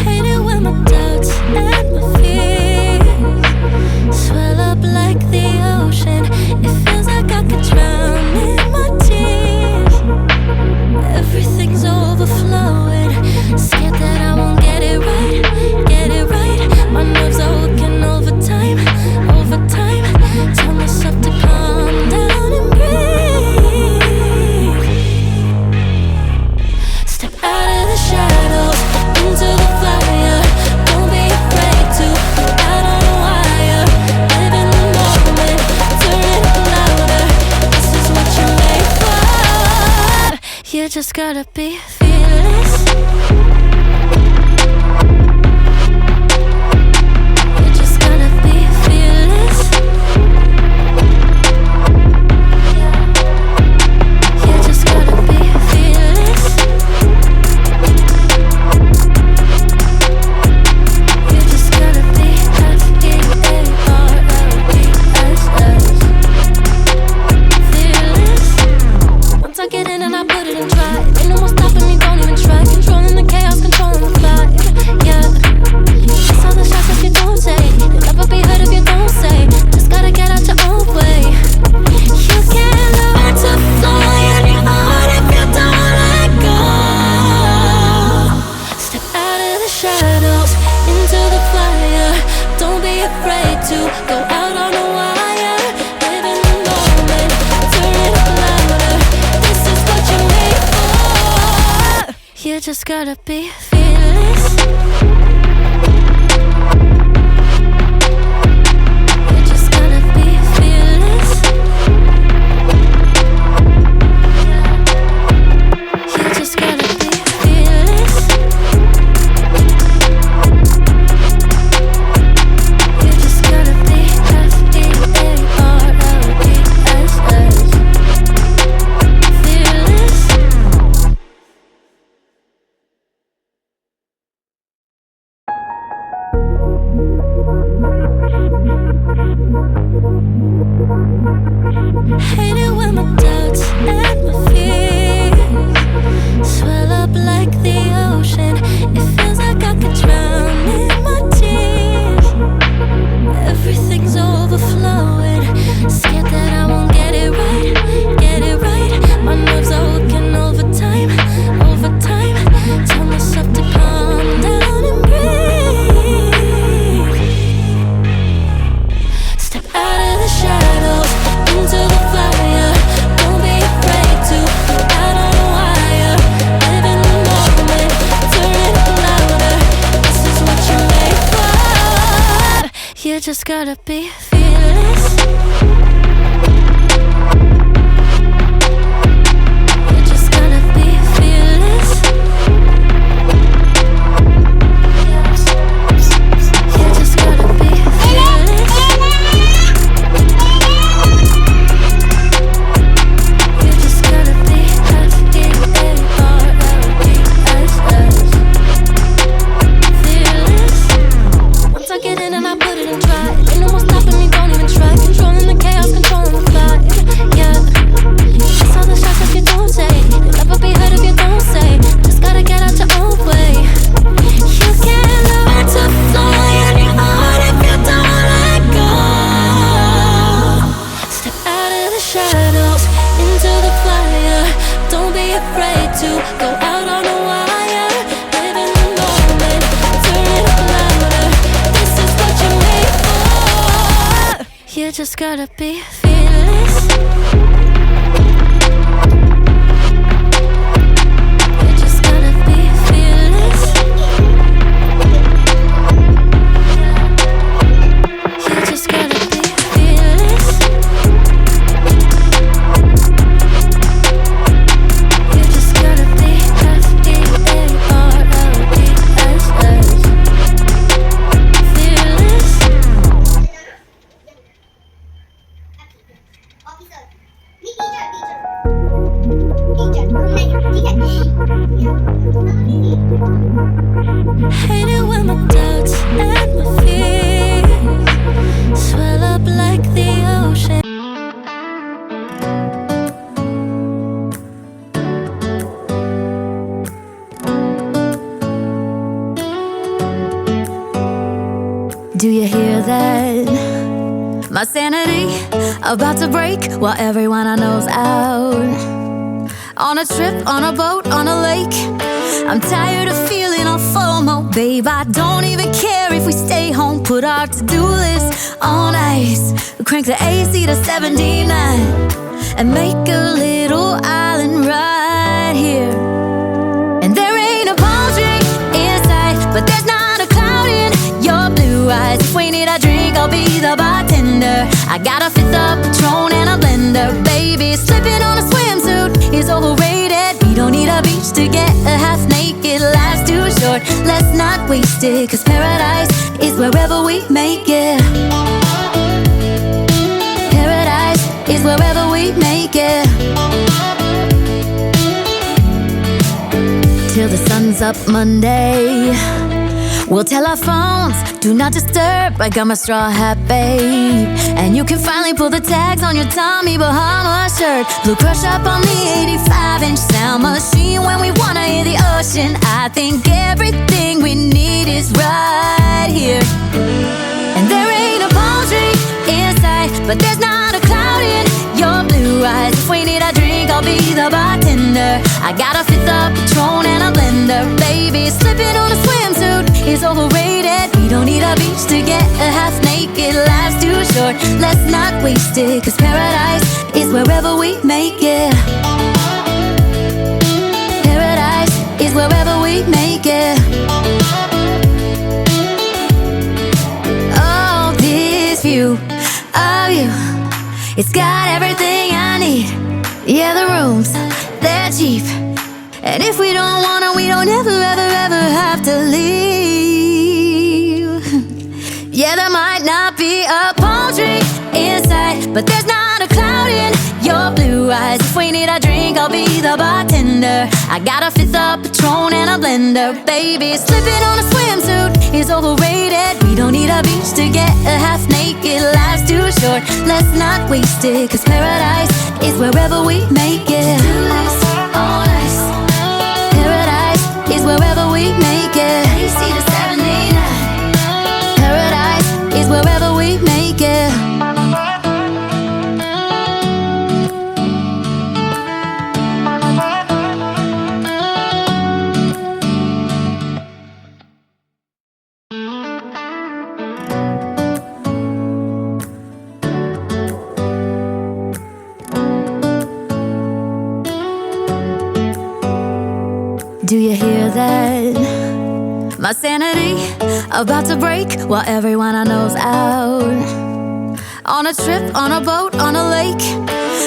Hate it when my doubts and my fears swell up like the ocean. It feels like I could drown in my tears. Everything's overflowing. Scared that I won't get it right, get it right. My nerves are working overtime, overtime. Tell myself to calm down and breathe. Step out of the shadows, into the fire. Don't be afraid to go out on a wire. Live in the moment, turn it up louder. This is what you're made for. You just gotta be fearless. You just gotta be fearless. You just gotta be fearless. You just gotta be fearless. Once I get in and I put it in drive, ain't no more stopping me, don't even try. Controlling the chaos, controlling the vibe, yeah. That's all the shots that you don't take. You'll never be heard if you don't say. Just gotta get out your own way. You can't learn to fly on your own if you don't let go. Step out of the shadows, into the fire. Don't be afraid to go out on a wire. Live in the moment, turn it up louder. This is what you're made for. You just gotta be fearless. You just gotta be fearless. You just gotta be fearless. You just gotta be fearless. Hate it when my doubts and my fears swell up like the ocean. It feels like I could drown in my tears. Everything's overflowing. Scared that I won't get it right, get it right. My nerves are working overtime, overtime. Tell myself to calm down and breathe. Step out of the shadows, into the fire. Don't be afraid to go out on a wire. Live in the moment, turn it up louder. This is what you're made for. You just gotta be fearless. You just gotta be fearless. You just gotta be fearless. You just gotta be fearless. Once I get in and I put it in drive, ain't no more stopping me, don't even try. Controlling the chaos, controlling the vibe, yeah. That's all the shots that you don't take. You'll never be heard if you don't say. Just gotta get out your own way. You can't learn to fly on your own if you don't let go. Step out of the shadows, into the fire. Don't be afraid to go out on a wire. Live in the moment, turn it up louder. This is what you're made for. You just gotta be fearless. You just gotta be fearless. You just gotta be fearless. You just gotta be fearless. Hate it when my doubts and my fears swell up like the ocean. that? My sanity about to break while everyone I know's out. On a trip, on a boat, on a lake. I'm tired of feeling all FOMO, babe. I don't even care if we stay home. Put our to-do list on ice. Crank the AC to 79 and make a little island right here. And there ain't a palm tree in sight, but there's not a cloud in your blue eyes. If we need a drink, I'll be the bartender. I got a fifth of Patron and a blender, baby. Slipping on a swimsuit is overrated. We don't need a beach to get a half naked. Life's too short, let's not waste it. Cause paradise is wherever we make it. Paradise is wherever we make it. Till the sun's up Monday, we'll tell our phones, do not disturb. I got my straw hat, babe. And you can finally pull the tags on your Tommy Bahama shirt. Blue crush up on the 85-inch sound machine. When we wanna hear the ocean, I think everything we need is right here. And there ain't a palm tree in sight, but there's not a cloud in your blue eyes. If we need a drink, I'll be the bartender. I got a fifth of Patron and a blender, baby. Slipping on a swimsuit is overrated. We don't need a beach to get a half naked. Life's too short, let's not waste it. Cause paradise is wherever we make it. Paradise is wherever we make it. Oh, this view of you, it's got everything I need. Yeah, the rooms, they're cheap. And if we don't wanna, we don't ever, ever, ever have to leave. Yeah, there might not be a palm tree in sight, but there's not a cloud in your blue eyes. If we need a drink, I'll be the bartender. I got a fifth of Patron and a blender, baby. Slipping on a swimsuit is overrated. We don't need a beach to get a half naked. Life's too short, let's not waste it. Cause paradise is wherever we make it. On ice. Paradise is wherever we make it. AC to 79. Paradise is wherever we make it. Do you hear that? My sanity about to break while everyone I know's out. On a trip, on a boat, on a lake.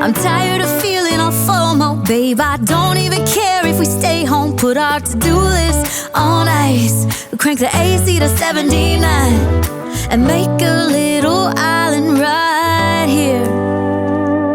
I'm tired of feeling all FOMO, babe. I don't even care if we stay home. Put our to-do list on ice. Crank the AC to 79 and make a little island right here.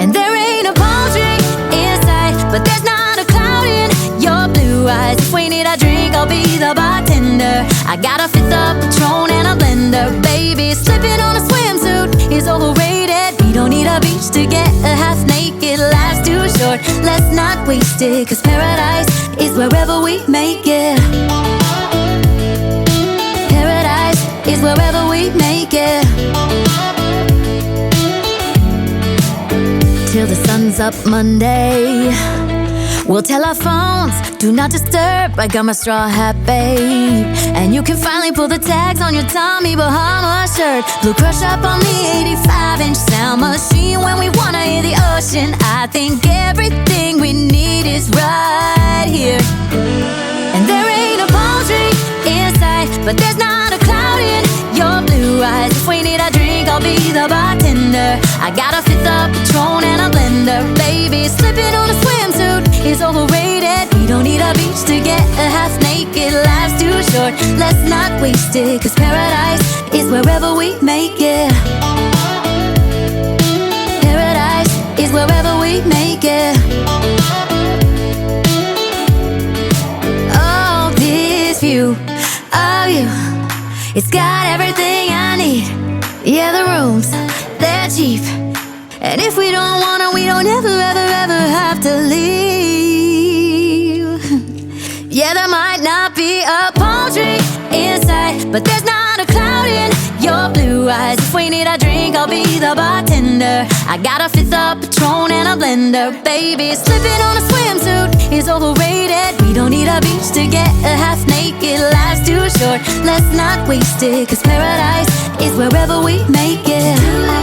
And there ain't a palm tree in sight, but there's not a cloud in your blue eyes. If we need a drink, I'll be the bartender. I got a fifth of Patron and a blender, baby. Slipping on a swimsuit is overrated. We don't need a beach to get a half naked. Life's too short, let's not waste it. Cause paradise is wherever we make it. Paradise is wherever we make it. Till the sun's up Monday, we'll tell our phones, do not disturb. I got my straw hat, babe. And you can finally pull the tags on your Tommy Bahama shirt. Blue crush up on the 85-inch sound machine. When we wanna hear the ocean, I think everything we need is right here. And there ain't a palm tree in sight, but there's not a cloud in your blue eyes. If we need a drink, I'll be the bartender. I got a fifth of Patron and a blender, baby. Slipping on a swimsuit is overrated. We don't need a beach to get a half naked. Life's too short, let's not waste it. Cause paradise is wherever we make it. Paradise is wherever we make it. Oh, this view of you, it's got everything I need. Yeah, the rooms, they're cheap. And if we don't wanna, we don't ever, ever, ever have to leave. Yeah, there might not be a palm tree in sight, but there's not a cloud in your blue eyes. think I'll be the bartender. I got a fifth of Patron and a blender. Baby, slipping on a swimsuit is overrated. We don't need a beach to get half naked. Life's too short, let's not waste it, 'cause paradise is wherever we make it.